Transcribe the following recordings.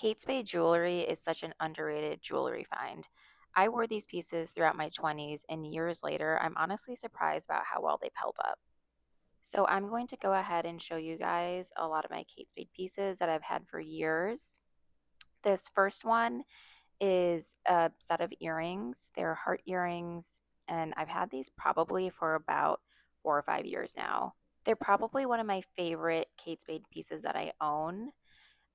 Kate Spade jewelry is such an underrated jewelry find. I wore these pieces throughout my 20s, and years later, I'm honestly surprised about how well they've held up. So, I'm going to go ahead and show you guys a lot of my Kate Spade pieces that I've had for years. This first one is a set of earrings. They're heart earrings, and I've had these probably for about 4 or 5 years now. They're probably one of my favorite Kate Spade pieces that I own.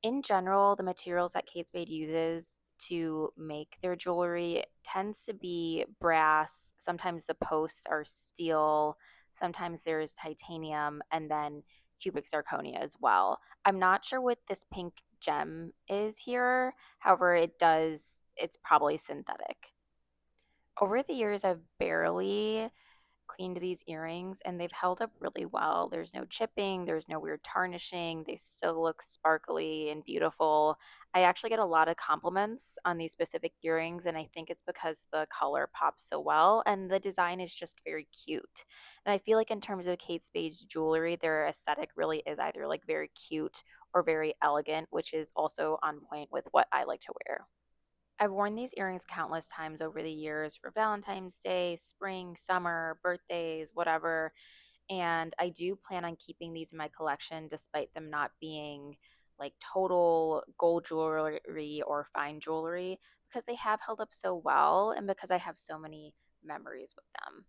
In general, the materials that Kate Spade uses to make their jewelry tends to be brass. Sometimes the posts are steel. Sometimes there's titanium and then cubic zirconia as well. I'm not sure what this pink gem is here. However, it's probably synthetic. Over the years, I've barely cleaned these earrings and they've held up really well. There's no chipping, there's no weird tarnishing. They still look sparkly and beautiful. I actually get a lot of compliments on these specific earrings, and I think it's because the color pops so well and the design is just very cute. And I feel like in terms of Kate Spade's jewelry, their aesthetic really is either like very cute or very elegant, which is also on point with what I like to wear. I've worn these earrings countless times over the years for Valentine's Day, spring, summer, birthdays, whatever. And I do plan on keeping these in my collection despite them not being like total gold jewelry or fine jewelry because they have held up so well and because I have so many memories with them.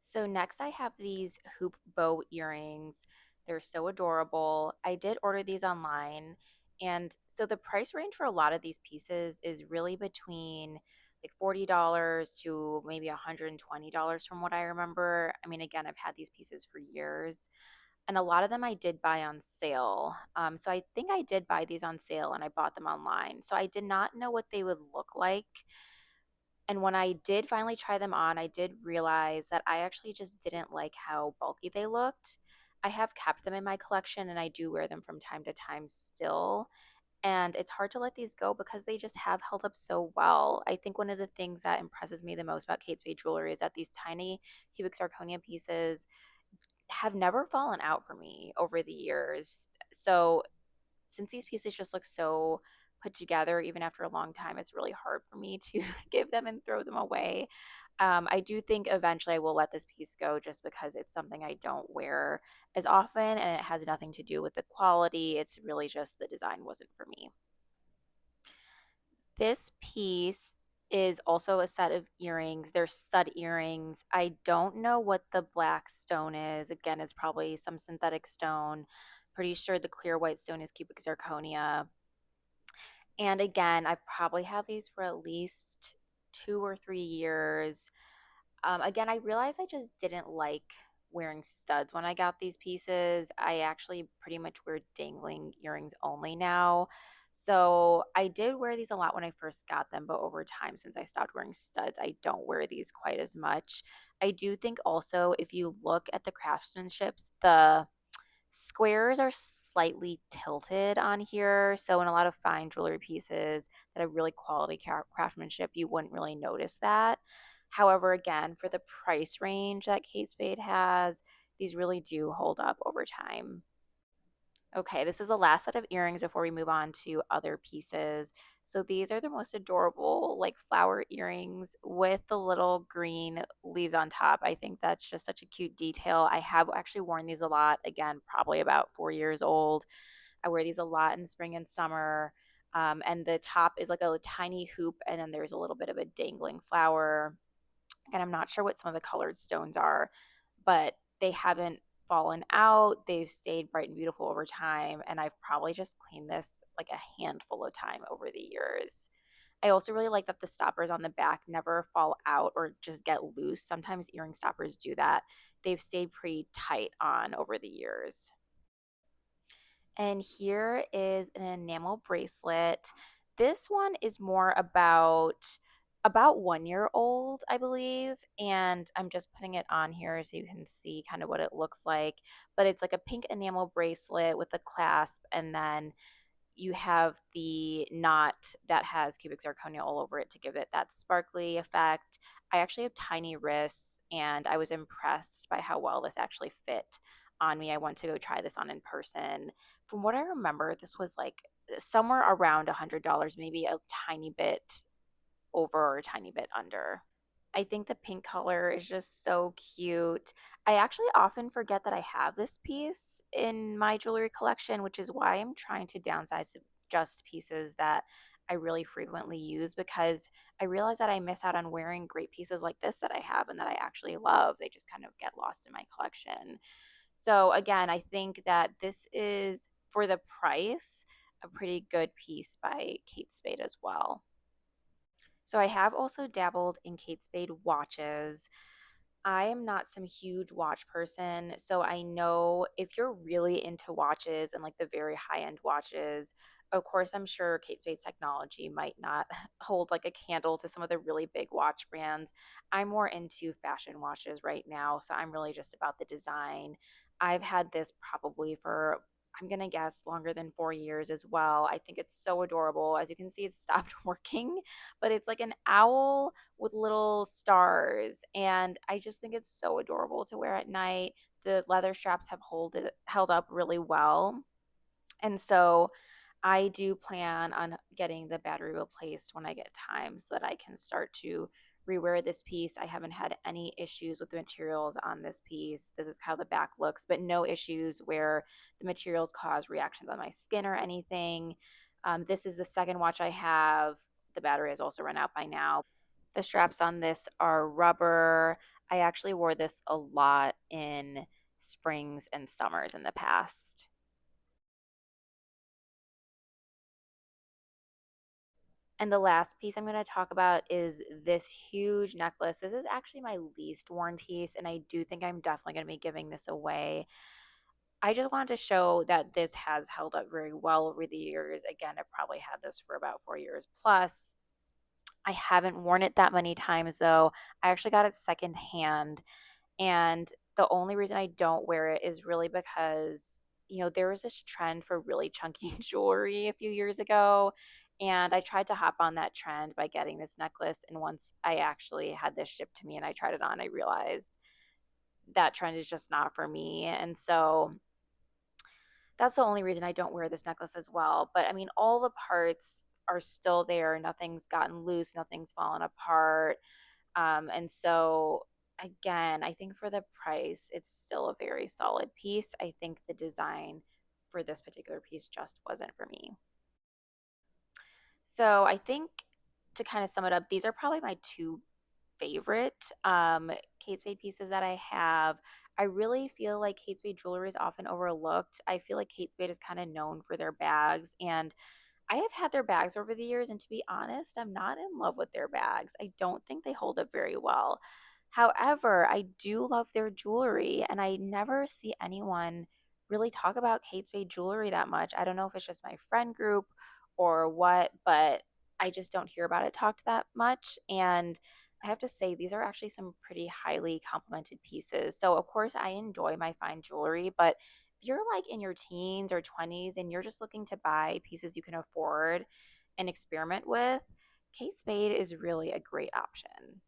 So next I have these hoop bow earrings. They're so adorable. I did order these online, and so the price range for a lot of these pieces is really between like $40 to maybe $120 from what I remember. I mean, again, I've had these pieces for years, and a lot of them I did buy on sale. So I think I did buy these on sale and I bought them online. So I did not know what they would look like, and when I did finally try them on, I did realize that I actually just didn't like how bulky they looked. I have kept them in my collection and I do wear them from time to time still. And it's hard to let these go because they just have held up so well. I think one of the things that impresses me the most about Kate Spade jewelry is that these tiny cubic zirconia pieces have never fallen out for me over the years. So since these pieces just look so put together, even after a long time, it's really hard for me to give them and throw them away. I do think eventually I will let this piece go just because it's something I don't wear as often and it has nothing to do with the quality. It's really just the design wasn't for me. This piece is also a set of earrings. They're stud earrings. I don't know what the black stone is. Again, it's probably some synthetic stone. Pretty sure the clear white stone is cubic zirconia. And again, I probably have these for at least 2 or 3 years. Again, I realized I just didn't like wearing studs when I got these pieces. I actually pretty much wear dangling earrings only now. So I did wear these a lot when I first got them, but over time, since I stopped wearing studs, I don't wear these quite as much. I do think also, if you look at the craftsmanship, the squares are slightly tilted on here. So in a lot of fine jewelry pieces that have really quality craftsmanship, you wouldn't really notice that. However, again, for the price range that Kate Spade has, these really do hold up over time. Okay, this is the last set of earrings before we move on to other pieces. So these are the most adorable, like flower earrings with the little green leaves on top. I think that's just such a cute detail. I have actually worn these a lot, again, probably about 4 years old. I wear these a lot in spring and summer. And the top is like a tiny hoop, and then there's a little bit of a dangling flower. And I'm not sure what some of the colored stones are, but they haven't fallen out. They've stayed bright and beautiful over time, and I've probably just cleaned this like a handful of time over the years. I also really like that the stoppers on the back never fall out or just get loose. Sometimes earring stoppers do that. They've stayed pretty tight on over the years. And here is an enamel bracelet. This one is more about 1 year old, I believe, and I'm just putting it on here so you can see kind of what it looks like. But it's like a pink enamel bracelet with a clasp, and then you have the knot that has cubic zirconia all over it to give it that sparkly effect. I actually have tiny wrists, and I was impressed by how well this actually fit on me. I went to go try this on in person. From what I remember, this was like somewhere around $100, maybe a tiny bit over or a tiny bit under. I think the pink color is just so cute. I actually often forget that I have this piece in my jewelry collection, which is why I'm trying to downsize to just pieces that I really frequently use because I realize that I miss out on wearing great pieces like this that I have and that I actually love. They just kind of get lost in my collection. So, again, I think that this is, for the price, a pretty good piece by Kate Spade as well. So I have also dabbled in Kate Spade watches. I am not some huge watch person, so I know if you're really into watches and like the very high end watches, of course, I'm sure Kate Spade's technology might not hold like a candle to some of the really big watch brands. I'm more into fashion watches right now, so I'm really just about the design. I've had this probably for, I'm gonna guess, longer than 4 years as well. I think it's so adorable. As you can see, it's stopped working, but it's like an owl with little stars. And I just think it's so adorable to wear at night. The leather straps have held up really well. And so I do plan on getting the battery replaced when I get time so that I can start to rewear this piece. I haven't had any issues with the materials on this piece. This is how the back looks, but no issues where the materials cause reactions on my skin or anything. This is the second watch I have. The battery has also run out by now. The straps on this are rubber. I actually wore this a lot in springs and summers in the past. And the last piece I'm going to talk about is this huge necklace. This is actually my least worn piece, and I do think I'm definitely going to be giving this away. I just wanted to show that this has held up very well over the years. Again, I've probably had this for about 4 years plus. I haven't worn it that many times though. I actually got it secondhand, and the only reason I don't wear it is really because, there was this trend for really chunky jewelry a few years ago. And I tried to hop on that trend by getting this necklace. And once I actually had this shipped to me and I tried it on, I realized that trend is just not for me. And so that's the only reason I don't wear this necklace as well. But I mean, all the parts are still there. Nothing's gotten loose, nothing's fallen apart. And so, again, I think for the price, it's still a very solid piece. I think the design for this particular piece just wasn't for me. So, I think to kind of sum it up, these are probably my two favorite Kate Spade pieces that I have. I really feel like Kate Spade jewelry is often overlooked. I feel like Kate Spade is kind of known for their bags, and I have had their bags over the years, and to be honest, I'm not in love with their bags. I don't think they hold up very well. However, I do love their jewelry, and I never see anyone really talk about Kate Spade jewelry that much. I don't know if it's just my friend group or what, but I just don't hear about it talked that much. And I have to say, these are actually some pretty highly complimented pieces. So, of course, I enjoy my fine jewelry, but if you're like in your teens or 20s and you're just looking to buy pieces you can afford and experiment with, Kate Spade is really a great option.